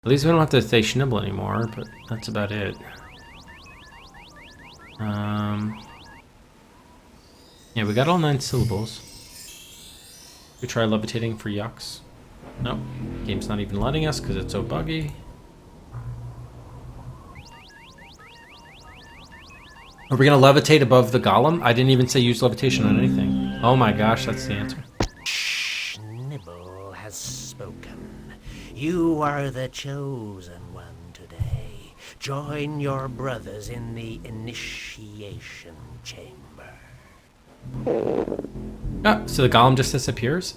At least we don't have to say Schnibble anymore, but that's about it. Yeah, we got all 9 syllables. We try levitating for yucks. Nope. Game's not even letting us because it's so buggy. Are we gonna levitate above the golem? I didn't even say use levitation on anything. Oh my gosh, that's the answer. Schnibble has spoken. You are the chosen one today. Join your brothers in the initiation chamber. Ah, so the golem just disappears?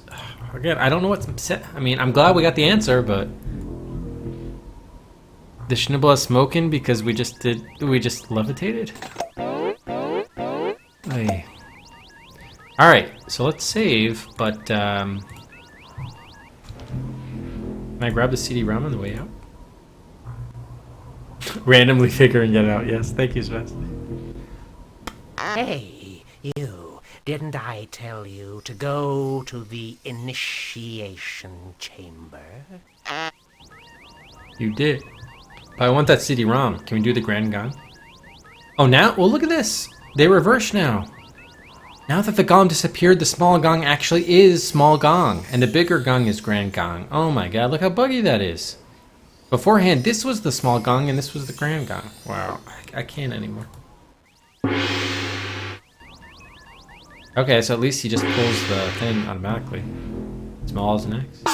Again, I don't know what's set. I mean, I'm glad we got the answer, but the Schnibble has smoking because we just levitated? Hey. Alright, so let's save, but can I grab the CD-ROM on the way out? Randomly figuring it out, yes. Thank you, Svess. Hey, you. Didn't I tell you to go to the initiation chamber? You did. But I want that CD-ROM. Can we do the Grand Gong? Oh, now? Well, look at this. They reverse now. Now that the gong disappeared, the small gong actually is small gong, and the bigger gong is grand gong. Oh my god, look how buggy that is. Beforehand, this was the small gong, and this was the grand gong. Wow, I can't anymore. Okay, so at least he just pulls the thing automatically. Small is next.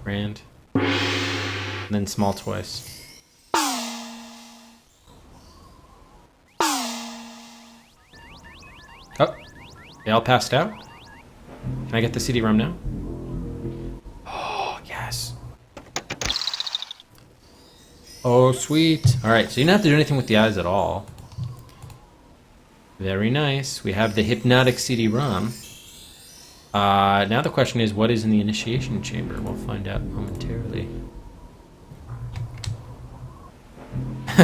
Grand. And then small twice. Oh, they all passed out? Can I get the CD-ROM now? Oh, yes. Oh, sweet. Alright, so you don't have to do anything with the eyes at all. Very nice. We have the hypnotic CD-ROM. Now the question is, what is in the initiation chamber? We'll find out momentarily.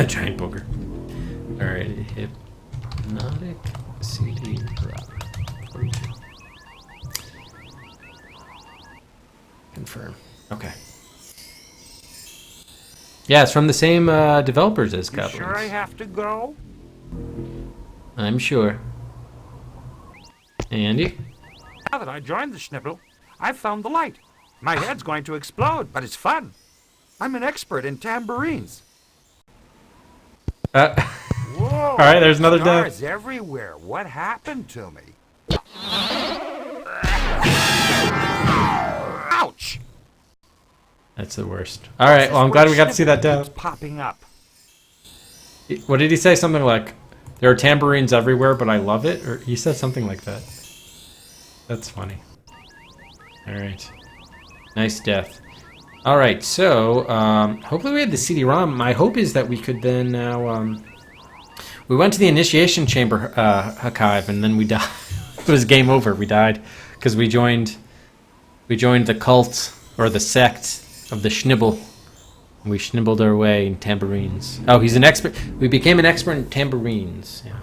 Giant booger. Alright, hypnotic CD-ROM. 42. Confirm. Okay. Yeah, it's from the same developers as Goblins. Sure I have to go? I'm sure. Andy? Now that I joined the Schnibble, I've found the light. My head's going to explode, but it's fun. I'm an expert in tambourines. Whoa! All right, there's another death. Stars everywhere. What happened to me? Ouch! That's the worst. All right, well, I'm glad we got to see that death. It's popping up. What did he say? Something like, there are tambourines everywhere, but I love it? Or he said something like that. That's funny. All right. Nice death. All right, so hopefully we had the CD-ROM. My hope is that we could then now... we went to the initiation chamber, Hakive, and then we died. It was game over. We died because we joined the cult, or the sect of the Schnibble. We schnibbled our way in tambourines. Oh, he's an expert. We became an expert in tambourines. Yeah.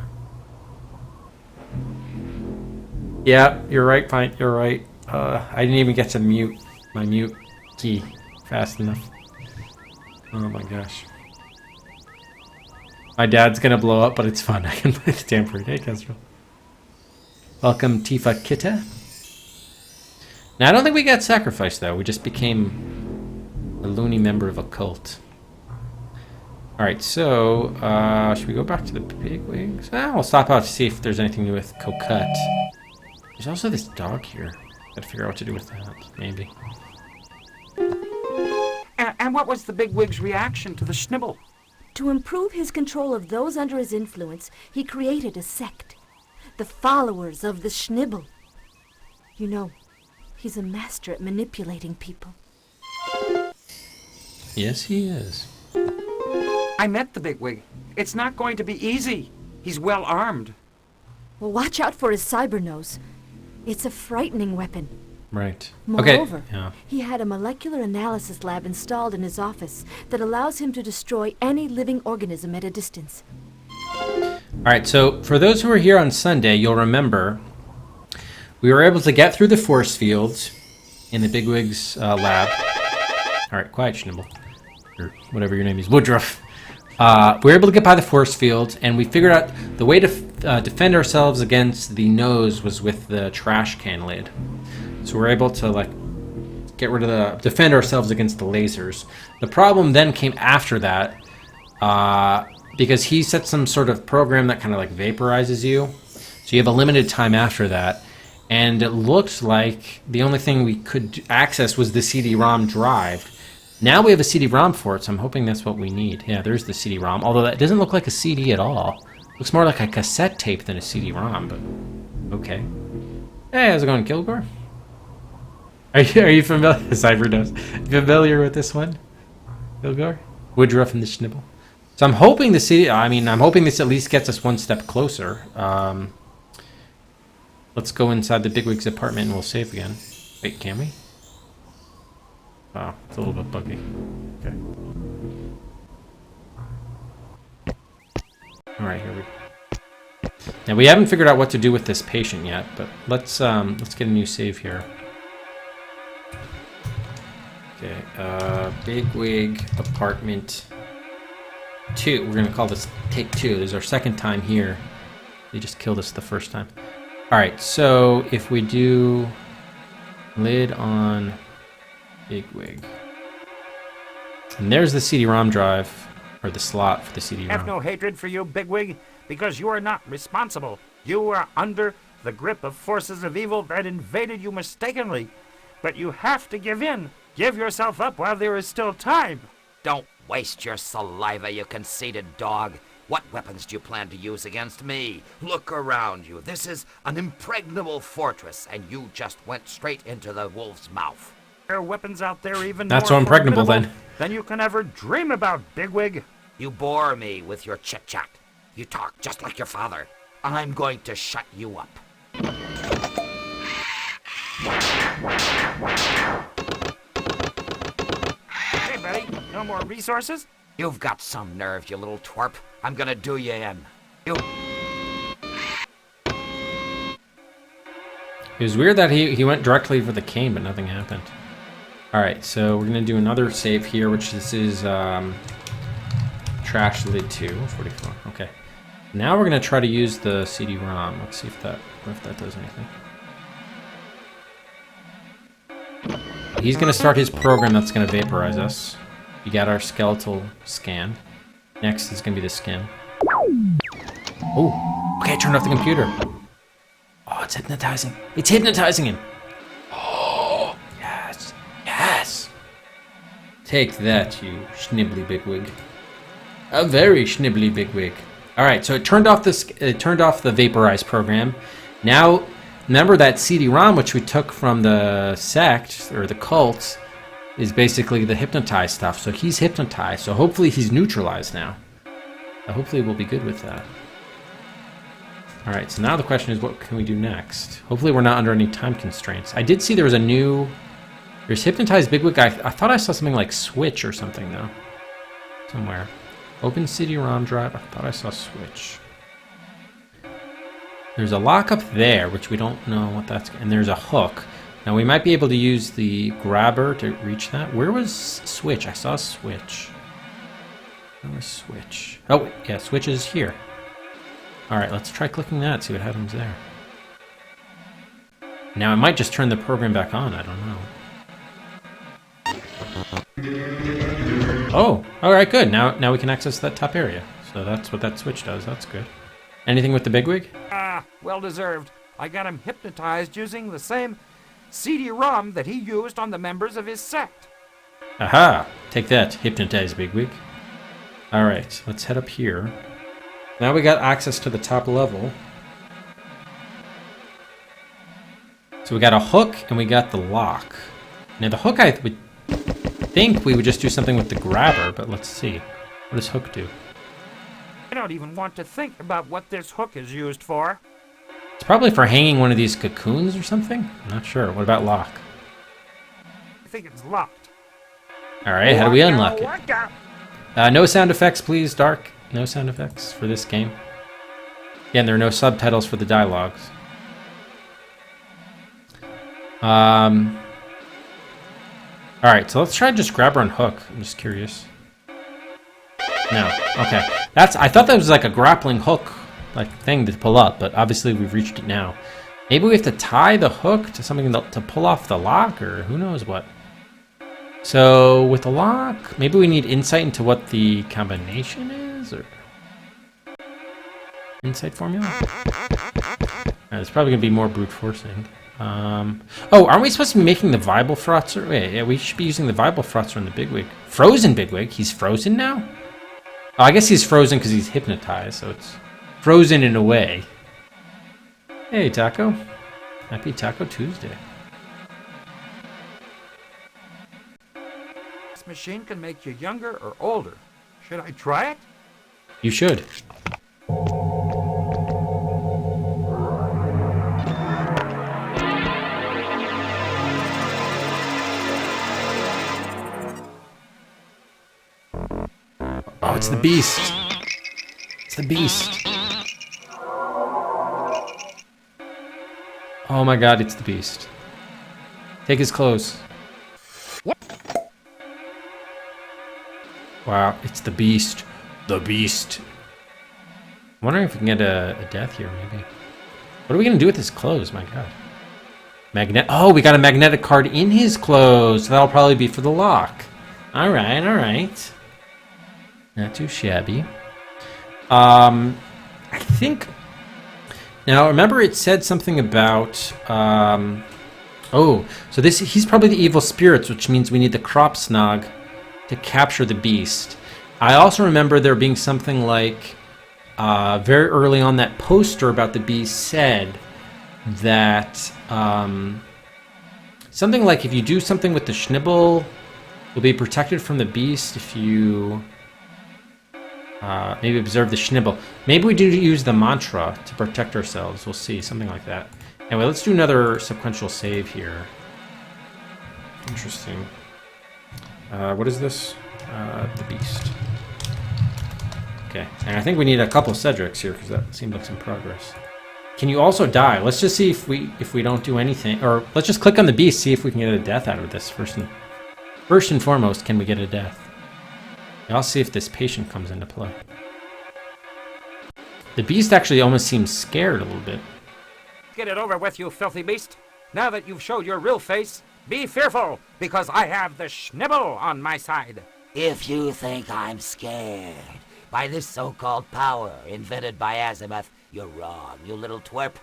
Yeah, you're right, Pint. You're right. I didn't even get to mute my mute key fast enough. Oh my gosh. My dad's gonna blow up, but it's fun. I can play the tambourine. Hey, Kestrel. Welcome, Tifa Kitta. Now, I don't think we got sacrificed, though. We just became a loony member of a cult. Alright, so, should we go back to the bigwigs? We'll stop out to see if there's anything new with Coquette. There's also this dog here. Gotta figure out what to do with that, maybe. And what was the bigwig's reaction to the Schnibble? To improve his control of those under his influence, he created a sect. The followers of the Schnibble. You know, he's a master at manipulating people. Yes, he is. I met the bigwig. It's not going to be easy. He's well armed. Well, watch out for his cyber nose. It's a frightening weapon. Right. Moreover, Okay. Yeah. he had a molecular analysis lab installed in his office that allows him to destroy any living organism at a distance. Alright, so for those who were here on Sunday, you'll remember we were able to get through the force fields in the bigwig's lab. Alright, quiet, Schnibble. Or whatever your name is, Woodruff. We were able to get by the force field, and we figured out the way to defend ourselves against the nose was with the trash can lid. So we're able to, like, defend ourselves against the lasers. The problem then came after that, because he set some sort of program that kind of, like, vaporizes you. So you have a limited time after that. And it looked like the only thing we could access was the CD-ROM drive. Now we have a CD-ROM for it, so I'm hoping that's what we need. Yeah, there's the CD-ROM, although that doesn't look like a CD at all. Looks more like a cassette tape than a CD-ROM, but okay. Hey, how's it going, Kilgore? Are you familiar? Cypher does. Familiar with this one, Kilgore? Woodruff and the Schnibble. So I'm hoping the CD. I'm hoping this at least gets us one step closer. Let's go inside the Bigwig's apartment and we'll save again. Wait, can we? Oh, it's a little bit buggy. Okay. Alright, here we go. Now we haven't figured out what to do with this patient yet, but let's get a new save here. Okay, Bigwig apartment 2. We're gonna call this take 2. This is our second time here. They just killed us the first time. Alright, so if we do lid on Bigwig. And there's the CD-ROM drive, or the slot for the CD-ROM. I have no hatred for you, Bigwig, because you are not responsible. You are under the grip of forces of evil that invaded you mistakenly. But you have to give in. Give yourself up while there is still time. Don't waste your saliva, you conceited dog. What weapons do you plan to use against me? Look around you. This is an impregnable fortress, and you just went straight into the wolf's mouth. There are weapons out there even Not more so impregnable, formidable then. than you can ever dream about, Bigwig. You bore me with your chit-chat. You talk just like your father. I'm going to shut you up. Hey, buddy, no more resources? You've got some nerve, you little twerp. I'm gonna do you in. You... It was weird that he went directly for the cane, but nothing happened. Alright, so we're going to do another save here, which this is trash lid 2, 44. Okay. Now we're going to try to use the CD-ROM. Let's see if that does anything. He's going to start his program that's going to vaporize us. We got our skeletal scan. Next is going to be the skin. Oh, okay, I turned off the computer. Oh, it's hypnotizing. It's hypnotizing him. Oh, yes. Yes. Take that, you schnibbly bigwig. A very schnibbly bigwig. All right, so it turned off the vaporize program. Now, remember that CD-ROM which we took from the sect or the cult is basically the hypnotized stuff. So he's hypnotized. So hopefully he's neutralized now. Hopefully we'll be good with that. All right, so now the question is, what can we do next? Hopefully we're not under any time constraints. I did see there was there's hypnotized bigwig. I thought I saw something like switch or something though, somewhere. Open CD-ROM drive. I thought I saw switch. There's a lock up there, which we don't know what that's. And there's a hook. Now we might be able to use the grabber to reach that. Where was switch? I saw switch. Where was switch? Oh, yeah, switch is here. All right, let's try clicking that, see what happens there. Now it might just turn the program back on, I don't know. Oh, all right, good. Now we can access that top area. So that's what that switch does, that's good. Anything with the bigwig? Ah, well deserved. I got him hypnotized using the same CD-ROM that he used on the members of his sect. Aha! Take that, hypnotized bigwig. All right, let's head up here. Now we got access to the top level. So we got a hook and we got the lock. Now the hook, I would think we would just do something with the grabber, but let's see. What does hook do? I don't even want to think about what this hook is used for. It's probably for hanging one of these cocoons or something? I'm not sure. What about lock? I think it's locked. All right, how do we unlock it? Watch out. No sound effects, please, Dark. No sound effects for this game. Again, there are no subtitles for the dialogues. All right, so let's try to just grab her on hook. I'm just curious. No. Okay. I thought that was like a grappling hook like thing to pull up, but obviously we've reached it now. Maybe we have to tie the hook to something to pull off the lock, or who knows what. So with the lock, maybe we need insight into what the combination is, or insight formula. It's probably gonna be more brute forcing. Oh, aren't we supposed to be making the Vibelfrotzer? Wait, yeah, we should be using the Vibelfrotzer on the Bigwig. Frozen Bigwig? He's frozen now? Oh, I guess he's frozen because he's hypnotized, so it's frozen in a way. Hey, Taco. Happy Taco Tuesday. This machine can make you younger or older. Should I try it? You should. Oh, it's the beast. It's the beast. Oh my god, it's the beast. Take his clothes. Wow, it's the beast. The beast. I'm wondering if we can get a death here, maybe. What are we going to do with his clothes? My god. Oh, we got a magnetic card in his clothes. So that'll probably be for the lock. Alright, alright. Not too shabby. I think... Now, remember it said something about... oh, so he's probably the evil spirits, which means we need the crop snog to capture the beast. I also remember there being something like... very early on, that poster about the beast said that... something like if you do something with the Schnibble, you'll be protected from the beast if you... maybe observe the Schnibble. Maybe we do use the mantra to protect ourselves. We'll see, something like that. Anyway, let's do another sequential save here. Interesting. What is this? The beast. Okay, and I think we need a couple of Cedrics here because that seemed like some progress. Can you also die? Let's just see if we don't do anything, or let's just click on the beast, see if we can get a death out of this first and foremost. Can we get a death? I'll see if this patient comes into play. The beast actually almost seems scared a little bit. Get it over with, you filthy beast. Now that you've showed your real face, be fearful, because I have the Schnibble on my side. If you think I'm scared by this so-called power invented by Azimuth, you're wrong, you little twerp.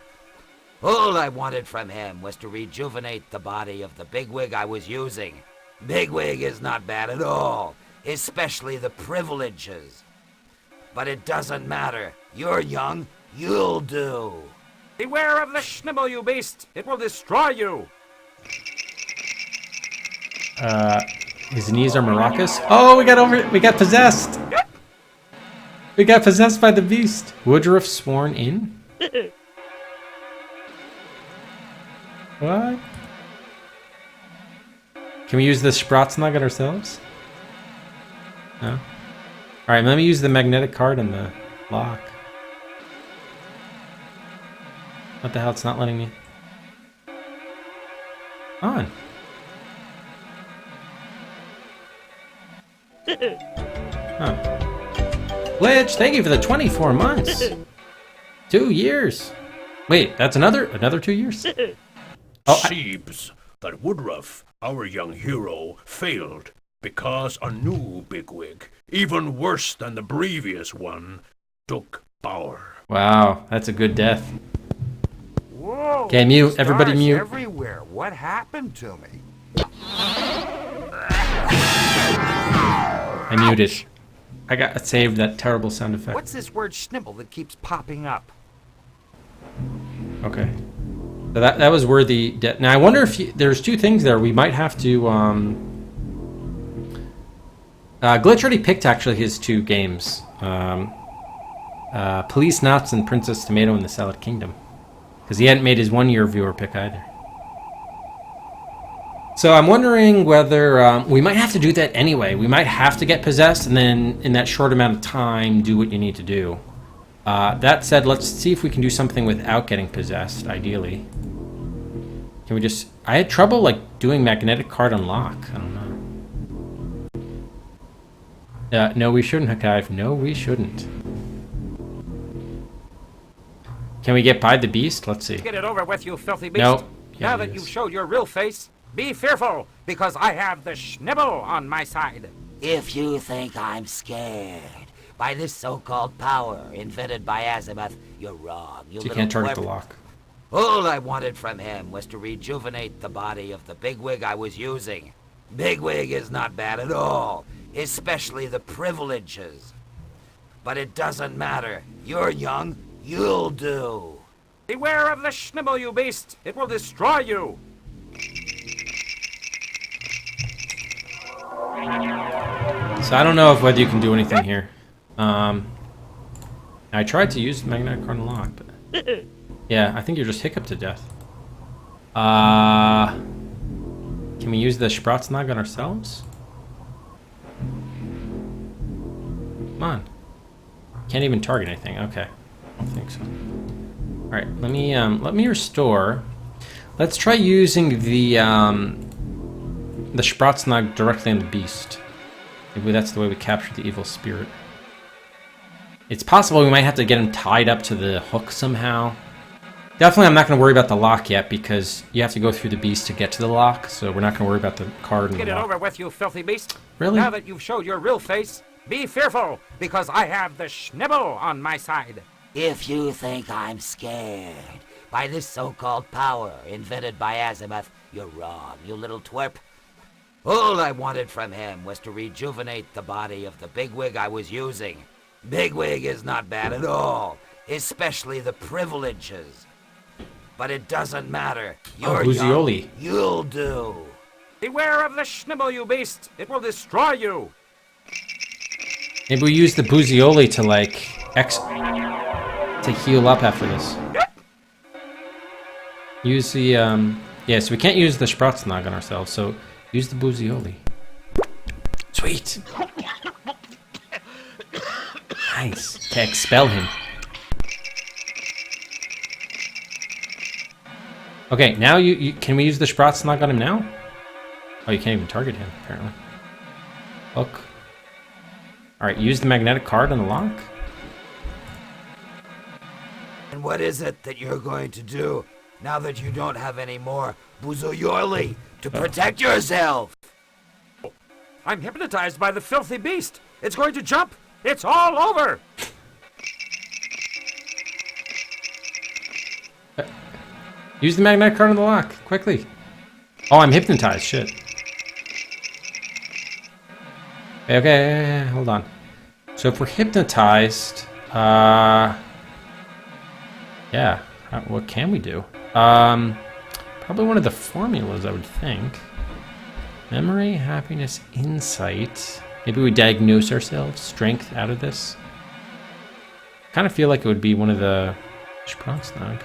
All I wanted from him was to rejuvenate the body of the Bigwig I was using. Bigwig is not bad at all, especially the privileges. But it doesn't matter. You're young, you'll do. Beware of the Schnibble, you beast. It will destroy you. His knees are maracas. Oh, we got possessed. We got possessed by the beast. Woodruff sworn in? What? Can we use the Sprats nugget ourselves? No? Alright, let me use the magnetic card and the lock. What the hell? It's not letting me. On. Huh. Glitch, thank you for the 24 months. 2 years. Wait, that's another 2 years? Oh, Seems that Woodruff, our young hero, failed because a new bigwig, even worse than the previous one, took power. Wow, that's a good death. Whoa! Okay, mute. Everybody Stars mute. Everywhere. What happened to me? I muted. I saved that terrible sound effect. What's this word Schnibble that keeps popping up? Okay. So that was worthy death. Now I wonder if there's two things there. We might have to. Glitch already picked actually his 2 games. Police Knots and Princess Tomato in the Salad Kingdom. Because he hadn't made his 1-year viewer pick either. So I'm wondering whether we might have to do that anyway. We might have to get possessed and then in that short amount of time do what you need to do. That said, let's see if we can do something without getting possessed, ideally. Can we just... I had trouble like doing magnetic card unlock. I don't know. No, we shouldn't, Hakive. No, we shouldn't. Can we get by the beast? Let's see. Get it over with, you filthy beast. Nope. Yeah, Now it that is. you've showed your real face, be fearful, because I have the Schnibble on my side. If you think I'm scared by this so-called power invented by Azimuth, you're wrong. You So you little can't target twerp. the lock. All I wanted from him was to rejuvenate the body of the bigwig I was using. Bigwig is not bad at all, especially the privileges. But it doesn't matter. You're young. You'll do. Beware of the Schnibble, you beast. It will destroy you. So I don't know if whether you can do anything here. I tried to use the magnetic card and lock, but yeah, I think you're just hiccuped to death. Can we use the Spratznog on ourselves? Come on. Can't even target anything. Okay, I don't think so. All right, let me restore. Let's try using the Spratznog directly on the beast. Maybe that's the way we capture the evil spirit. It's possible we might have to get him tied up to the hook somehow. Definitely I'm not going to worry about the lock yet because you have to go through the beast to get to the lock, so we're not going to worry about the card and Get the it lock. over with, you filthy beast. Really? Now that you've showed your real face, be fearful, because I have the Schnibble on my side. If you think I'm scared by this so-called power invented by Azimuth, you're wrong, you little twerp. All I wanted from him was to rejuvenate the body of the bigwig I was using. Bigwig is not bad at all, especially the privileges. But it doesn't matter. You're Buzioli. young. You'll do. Beware of the Schnibble, you beast. It will destroy you. Maybe we use the Buzioli to to heal up after this. Use the yeah, so we can't use the Spratznog on ourselves, so use the Buzioli. Sweet. Nice. To expel him. Okay, now you can we use the Spratznog on him now? Oh, you can't even target him, apparently. Look. Alright, use the magnetic card on the lock. And what is it that you're going to do now that you don't have any more Buzoyoli to protect yourself? I'm hypnotized by the filthy beast. It's going to jump. It's all over. Use the magnetic card on the lock, quickly. Oh, I'm hypnotized, shit. Okay, hold on. So if we're hypnotized, yeah, what can we do? Probably one of the formulas, I would think. Memory, happiness, insight. Maybe we diagnose ourselves, strength out of this. Kind of feel like it would be one of the Spratznog.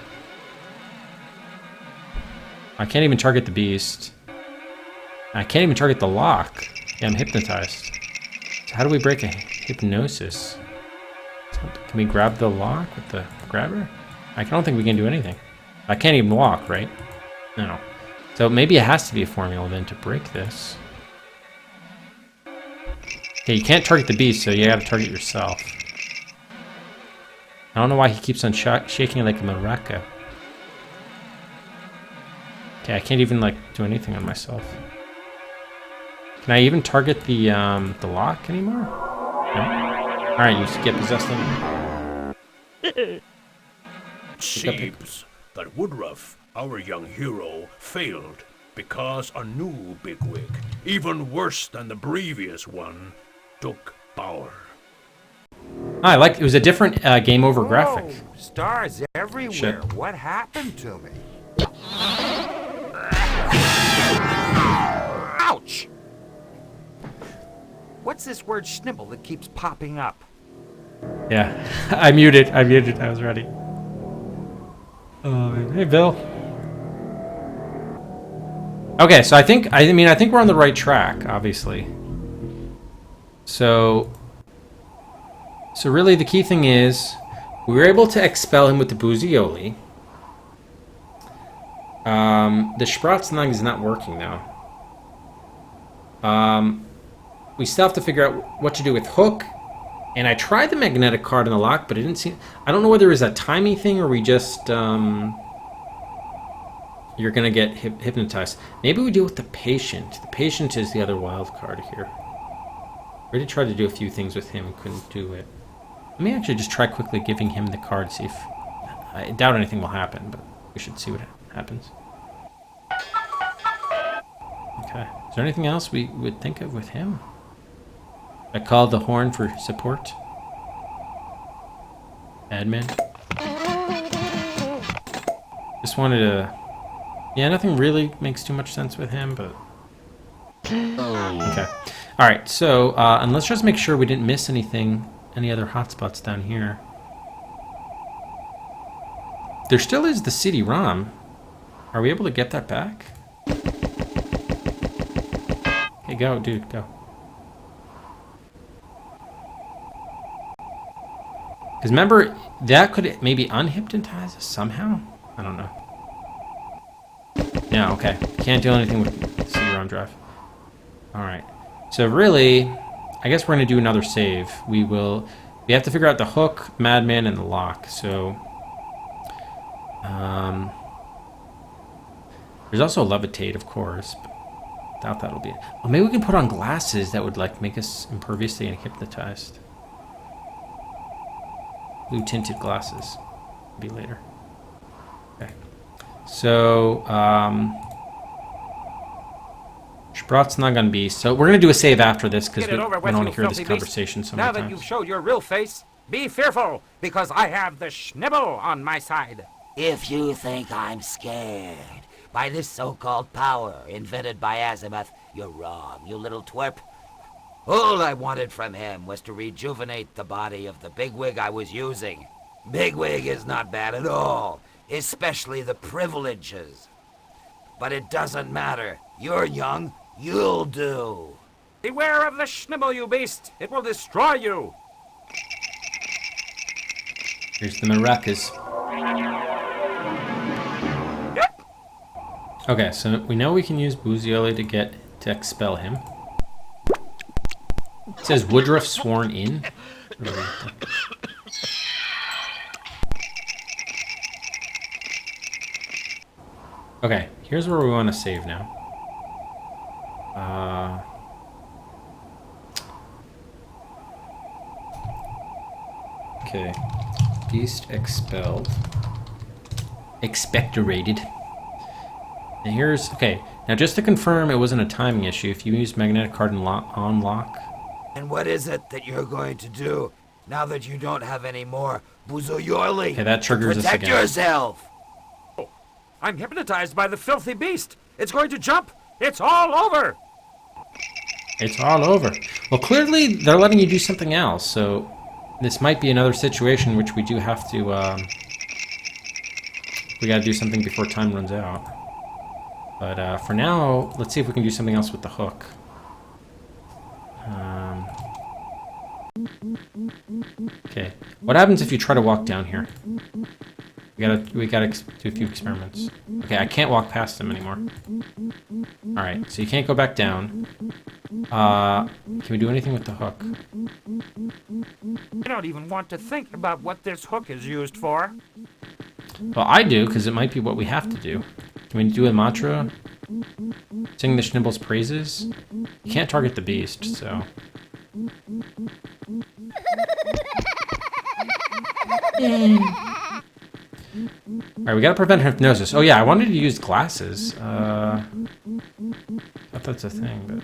I can't even target the beast. I can't even target the lock. Yeah, I'm hypnotized. So how do we break a hypnosis? Can we grab the lock with the grabber? I don't think we can do anything. I can't even walk, right? No. So maybe it has to be a formula then to break this. Okay, you can't target the beast, so you gotta target yourself. I don't know why he keeps on shaking like a maraca. Okay, I can't even like do anything on myself. Can I even target the lock anymore? No. All right, you get possessed. Seems that Woodruff, our young hero, failed because a new bigwig, even worse than the previous one, took power. I like it was a different game over graphic. Oh, stars everywhere. Shit. What happened to me? Ouch! What's this word Schnibble that keeps popping up? Yeah, I muted. I was ready. Oh man. Hey, Bill. Okay, so I think we're on the right track, obviously. So really the key thing is we were able to expel him with the Buzioli. The Spratznog is not working now. we still have to figure out what to do with Hook. And I tried the magnetic card in the lock, but it didn't seem... I don't know whether it was a timing thing or we just... you're going to get hypnotized. Maybe we deal with the patient. The patient is the other wild card here. I already tried to do a few things with him and couldn't do it. Let me actually just try quickly giving him the card, see if... I doubt anything will happen, but we should see what happens. Okay. Is there anything else we would think of with him? I called the horn for support. Admin. Just wanted to... Yeah, nothing really makes too much sense with him, but... Okay. Alright, so, and let's just make sure we didn't miss anything, any other hotspots down here. There still is the CD-ROM. Are we able to get that back? Okay, go, dude, go. Because remember, that could maybe unhypnotize us somehow? I don't know. No, okay. Can't do anything with the CD-ROM drive. Alright. So really, I guess we're going to do another save. We have to figure out the Hook, Madman, and the lock. So, there's also Levitate, of course. But doubt that'll be it. Well, maybe we can put on glasses that would, like, make us impervious to getting hypnotized. Blue tinted glasses. Be later. Okay. So, Sprout's not gonna be. So we're gonna do a save after this because we don't want to hear this conversation so many now times. that you've showed your real face, be fearful, because I have the Schnibble on my side. If you think I'm scared by this so-called power invented by Azimuth, you're wrong, you little twerp. All I wanted from him was to rejuvenate the body of the bigwig I was using. Bigwig is not bad at all, especially the privileges. But it doesn't matter. You're young. You'll do. Beware of the Schnibble, you beast. It will destroy you. Here's the maracas. Okay, so we know we can use Buzioli to expel him. It says Woodruff sworn in. Okay, here's where we want to save now. Okay, beast expelled. Expectorated. And here's, okay, now just to confirm it wasn't a timing issue, if you use magnetic card and on lock. And what is it that you're going to do now that you don't have any more Buzoyorli? Okay, that triggers us Protect again. yourself. I'm hypnotized by the filthy beast. It's going to jump. It's all over. It's all over. Well, clearly they're letting you do something else, so this might be another situation which we do have to, we gotta do something before time runs out. But for now, let's see if we can do something else with the Hook. Okay, what happens if you try to walk down here? We gotta do a few experiments. Okay, I can't walk past him anymore. Alright, so you can't go back down. Can we do anything with the Hook? I don't even want to think about what this hook is used for. Well, I do, because it might be what we have to do. Can we do a mantra? Sing the Schnibble's praises? You can't target the beast, so... Alright, we gotta prevent hypnosis. Oh yeah, I wanted to use glasses. I thought that's a thing, but...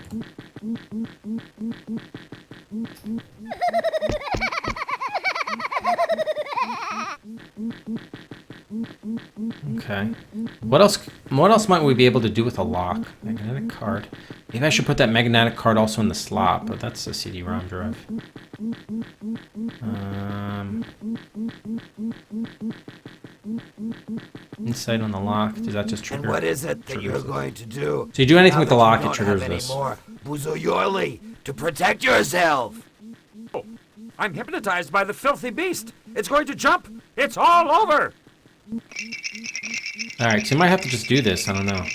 Okay. What else might we be able to do with a lock? Magnetic card. Maybe I should put that magnetic card also in the slot, but that's a CD-ROM drive. Insight on the lock. Does that just trigger? And what is it that you're going to do? So you do anything with the now lock, that you it triggers don't have this. any more Buzoyorli to protect yourself. Oh, I'm hypnotized by the filthy beast. It's going to jump. It's all over. Alright, so you might have to just do this. I don't know.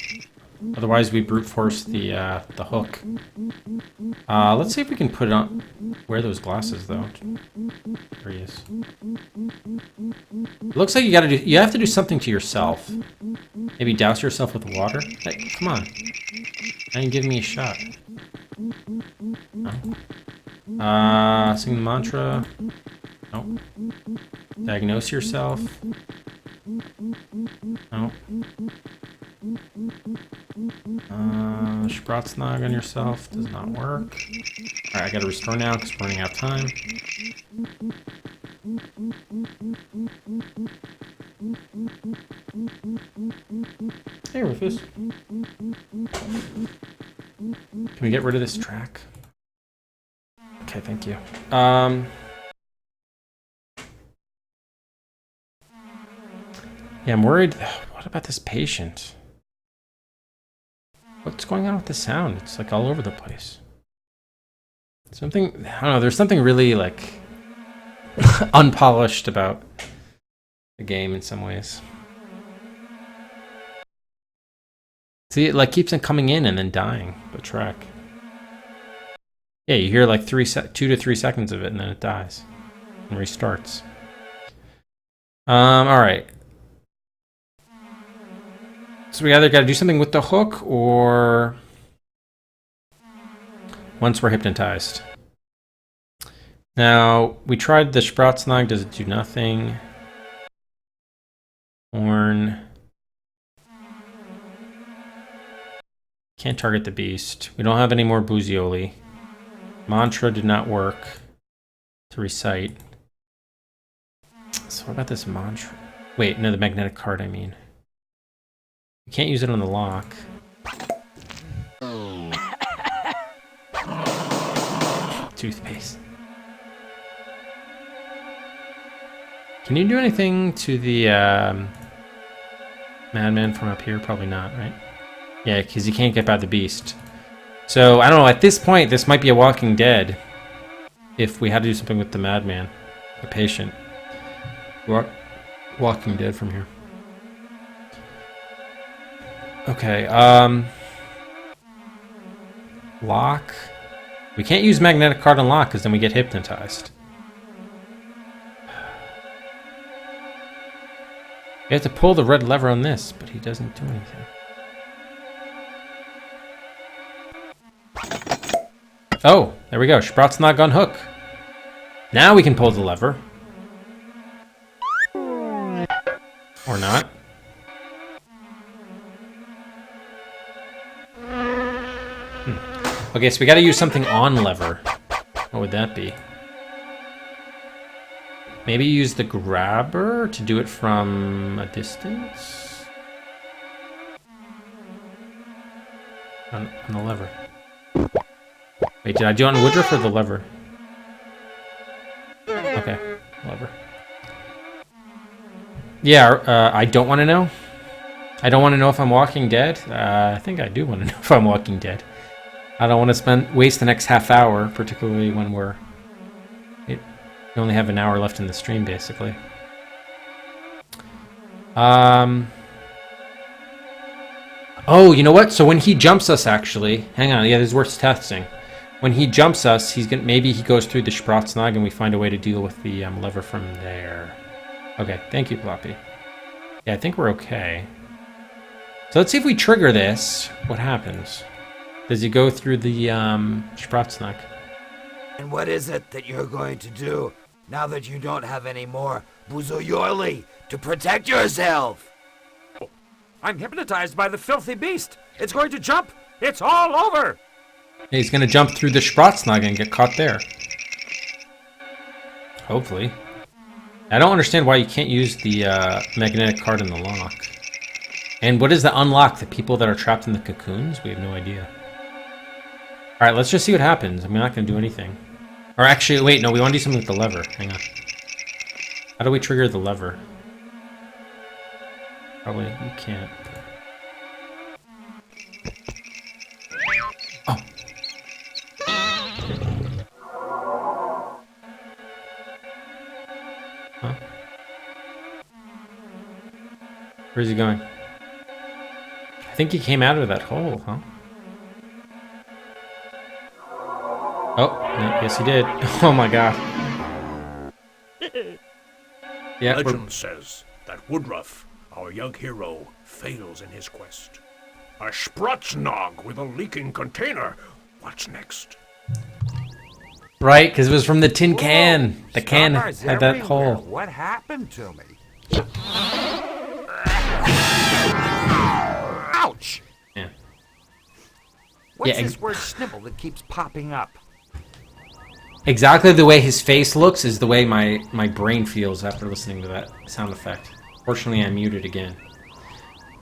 Otherwise, we brute force the hook. Let's see if we can put it on. Wear those glasses though. There he is. It looks like you have to do something to yourself. Maybe douse yourself with water. Hey, come on. Now you give me a shot. No. Sing the mantra. No. Diagnose yourself. No. Sprotsnog on yourself does not work. Alright, I gotta restore now because we're running out of time. Hey, Rufus. Can we get rid of this track? Okay, thank you. Yeah, I'm worried. What about this patient? What's going on with the sound? It's like all over the place. Something, I don't know, there's something really like unpolished about the game in some ways. See, it like keeps on coming in and then dying, the track. Yeah, you hear like 2 to 3 seconds of it and then it dies and restarts. Alright. So we either got to do something with the hook or once we're hypnotized. Now, we tried the Sprotsnog. Does it do nothing? Horn. Can't target the beast. We don't have any more Boozioli. Mantra did not work to recite. So what about this mantra? Wait, no, the magnetic card, I mean. You can't use it on the lock. Toothpaste. Can you do anything to the madman from up here? Probably not, right? Yeah, because you can't get by the beast. So, I don't know, at this point, this might be a Walking Dead. If we had to do something with the madman. The patient. Walking Dead from here. Okay, lock. We can't use magnetic card on lock because then we get hypnotized. We have to pull the red lever on this, but he doesn't do anything. Oh, there we go. Sprotsnog on hook. Now we can pull the lever. Or not. Okay, so we gotta use something on lever. What would that be? Maybe use the grabber to do it from a distance? On the lever. Wait, did I do it on Woodruff or the lever? Okay, lever. Yeah, I don't want to know. I don't want to know if I'm Walking Dead. I think I do want to know if I'm Walking Dead. I don't want to waste the next half hour, particularly when we only have an hour left in the stream, basically. Oh, you know what? So when he jumps us, actually, hang on. Yeah, this is worth testing. When he jumps us, maybe he goes through the Sprotsnog, and we find a way to deal with the lever from there. Okay, thank you, Ploppy. Yeah, I think we're okay. So let's see if we trigger this. What happens? Does he go through the Sprotsnog? And what is it that you're going to do now that you don't have any more Buzoyoli to protect yourself? I'm hypnotized by the filthy beast. It's going to jump. It's all over. Yeah, he's going to jump through the Sprotsnog and get caught there. Hopefully. I don't understand why you can't use the magnetic card in the lock. And what is the unlock? The people that are trapped in the cocoons? We have no idea. Alright, let's just see what happens. I'm not going to do anything. Or actually, wait, no, we want to do something with the lever. Hang on. How do we trigger the lever? Probably, you can't. Oh. Huh? Where's he going? I think he came out of that hole, huh? Oh, no, yes he did. Oh my god. Yeah, Legend says that Woodruff, our young hero, fails in his quest. A Sprutznog with a leaking container. What's next? right, because it was from the tin can. The can Stars had that everywhere. hole. What happened to me? Ouch! Yeah. What's Yeah, this word Schnibble that keeps popping up? Exactly the way his face looks is the way my brain feels after listening to that sound effect. Fortunately, I muted again.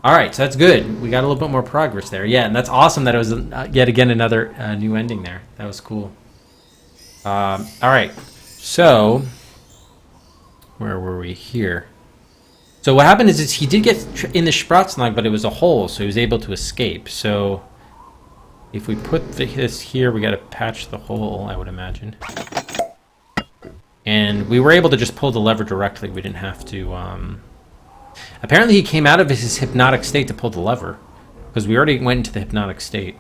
All right, so that's good. We got a little bit more progress there. Yeah, and that's awesome that it was yet again another new ending there. That was cool. All right, so where were we here? So what happened is he did get in the Sprutznog, but it was a hole, so he was able to escape. So if we put this here, we got to patch the hole, I would imagine. And we were able to just pull the lever directly. We didn't have to... Apparently he came out of his hypnotic state to pull the lever, because we already went into the hypnotic state.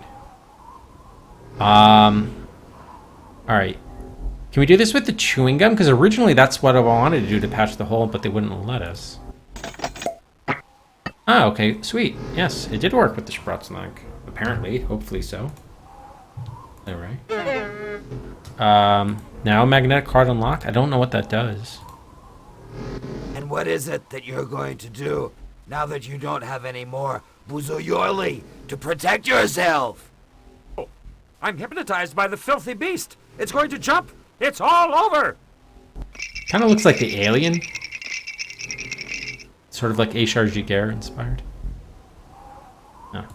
Alright. Can we do this with the chewing gum? Because originally that's what I wanted to do to patch the hole, but they wouldn't let us. Ah, okay, sweet. Yes, it did work with the Sprutznog. Apparently, hopefully so. Alright. Now magnetic card unlock? I don't know what that does. And what is it that you're going to do now that you don't have any more Buzoyorli to protect yourself? Oh, I'm hypnotized by the filthy beast. It's going to jump. It's all over. Kind of looks like the alien. Sort of like H.R. Giger inspired. No.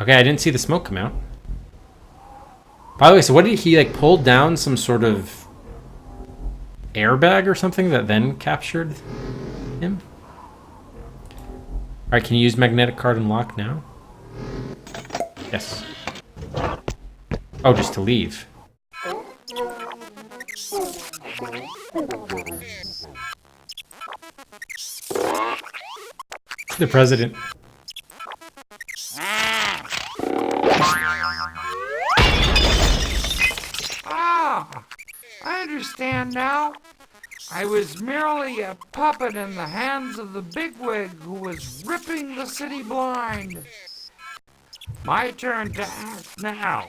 Okay, I didn't see the smoke come out. By the way, so what did he, like, pull down some sort of airbag or something that then captured him? Alright, can you use magnetic card unlock now? Yes. Oh, just to leave. The president. Ah, I understand now. I was merely a puppet in the hands of the bigwig who was ripping the city blind. My turn to act now.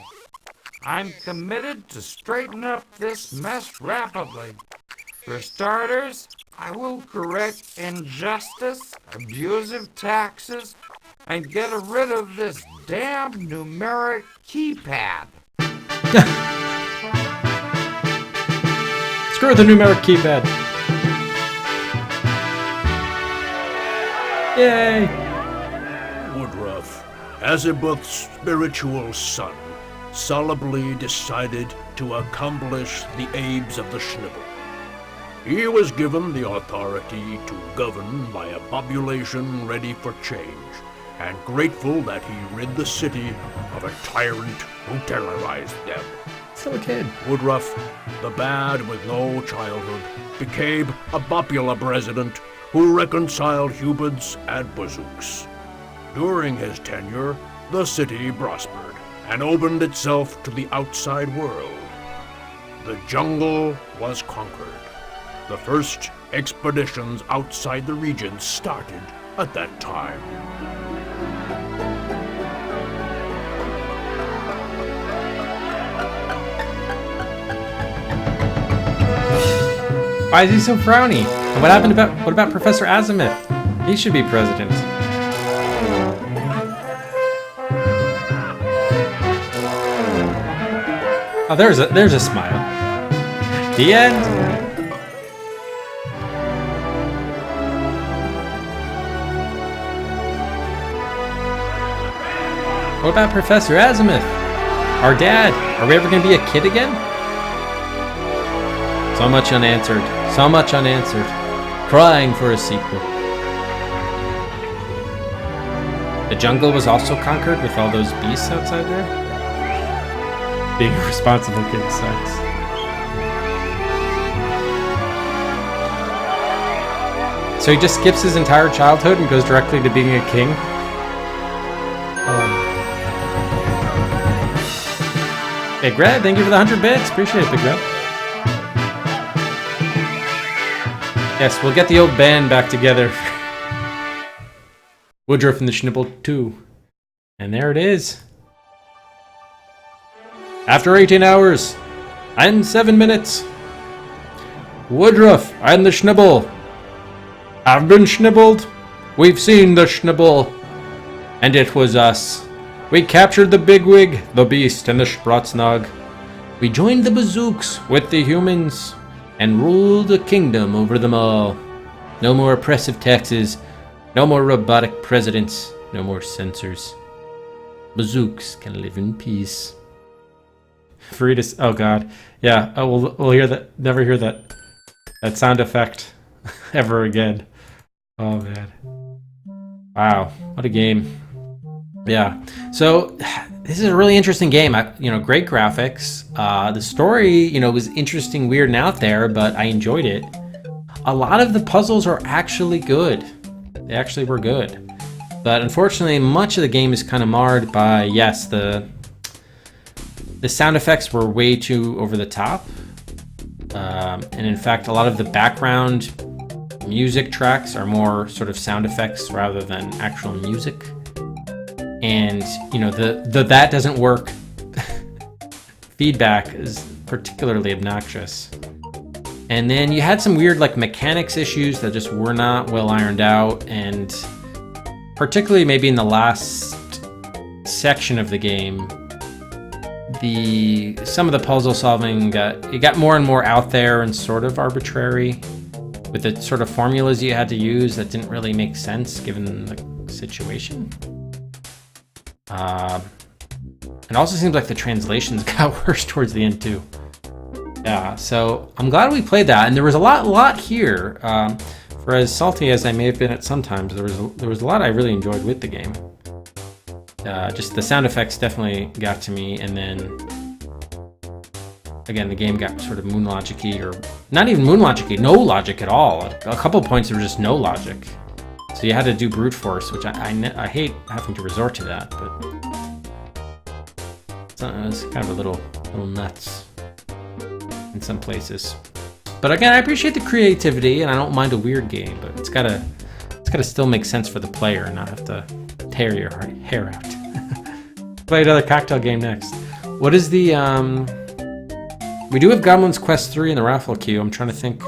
I'm committed to straighten up this mess rapidly. For starters, I will correct injustice, abusive taxes, and get rid of this damn numeric keypad. Screw the numeric keypad. Yay! Woodruff, as a both spiritual son, solemnly decided to accomplish the aims of the Schnibble. He was given the authority to govern by a population ready for change, and grateful that he rid the city of a tyrant who terrorized them. Still a kid. Woodruff, the bad with no childhood, became a popular president who reconciled humans and bazooks. During his tenure, the city prospered and opened itself to the outside world. The jungle was conquered. The first expeditions outside the region started at that time. Why is he so frowny? And what about Professor Azimuth? He should be president. Oh, there's a smile. The end. What about Professor Azimuth? Our dad? Are we ever going to be a kid again? So much unanswered. So much unanswered. Crying for a sequel. The jungle was also conquered with all those beasts outside there? Being a responsible kid sucks. So he just skips his entire childhood and goes directly to being a king? Big Red, thank you for the 100 bits. Appreciate it, Big Red. Yes, we'll get the old band back together. Woodruff and the Schnibble 2. And there it is. After 18 hours and 7 minutes, Woodruff and the Schnibble have been schnibbled. We've seen the Schnibble, and it was us. We captured the Bigwig, the Beast, and the Spratznag. We joined the Bazooks with the humans and ruled a kingdom over them all. No more oppressive taxes, no more robotic presidents, no more censors. Bazooks can live in peace. Free to... Oh god. Yeah, we'll hear that. Never hear that sound effect ever again. Oh man. Wow, what a game. Yeah, so this is a really interesting game. Great graphics. The story, was interesting, weird, and out there, but I enjoyed it. A lot of the puzzles are actually good. They actually were good. But unfortunately, much of the game is kind of marred by, yes, the sound effects were way too over the top. And in fact, a lot of the background music tracks are more sort of sound effects rather than actual music. And, the that doesn't work feedback is particularly obnoxious. And then you had some weird, mechanics issues that just were not well ironed out. And particularly maybe in the last section of the game, some of the puzzle solving got more and more out there and sort of arbitrary with the sort of formulas you had to use that didn't really make sense given the situation. It also seems like the translations got worse towards the end too. Yeah, so I'm glad we played that, and there was a lot here. For as salty as I may have been at some times, there was a lot I really enjoyed with the game. Just the sound effects definitely got to me, and then again the game got sort of moon logic-y, or not even moon logic-y, no logic at all. A couple points there was just no logic. So you had to do brute force, which I hate having to resort to that, but it's kind of a little nuts in some places. But again, I appreciate the creativity, and I don't mind a weird game, but it's gotta still make sense for the player and not have to tear your hair out. Play another cocktail game next. What is the we do have Goblin's Quest 3 in the raffle queue. I'm trying to think.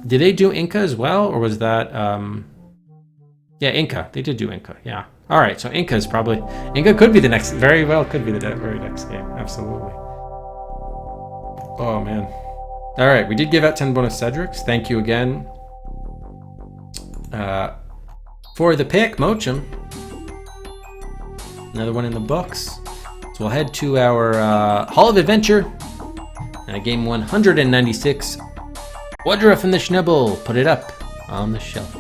Did they do Inca as well, or was that yeah, Inca. They did do Inca. Yeah. All right, so Inca could be the next. Very well could be the very next game. Absolutely. Oh man. All right, we did give out 10 bonus Cedrics. Thank you again for the pick, Mochum. Another one in the books. So we'll head to our Hall of Adventure. Game 196. Woodruff and the Schnibble. Put it up on the shelf.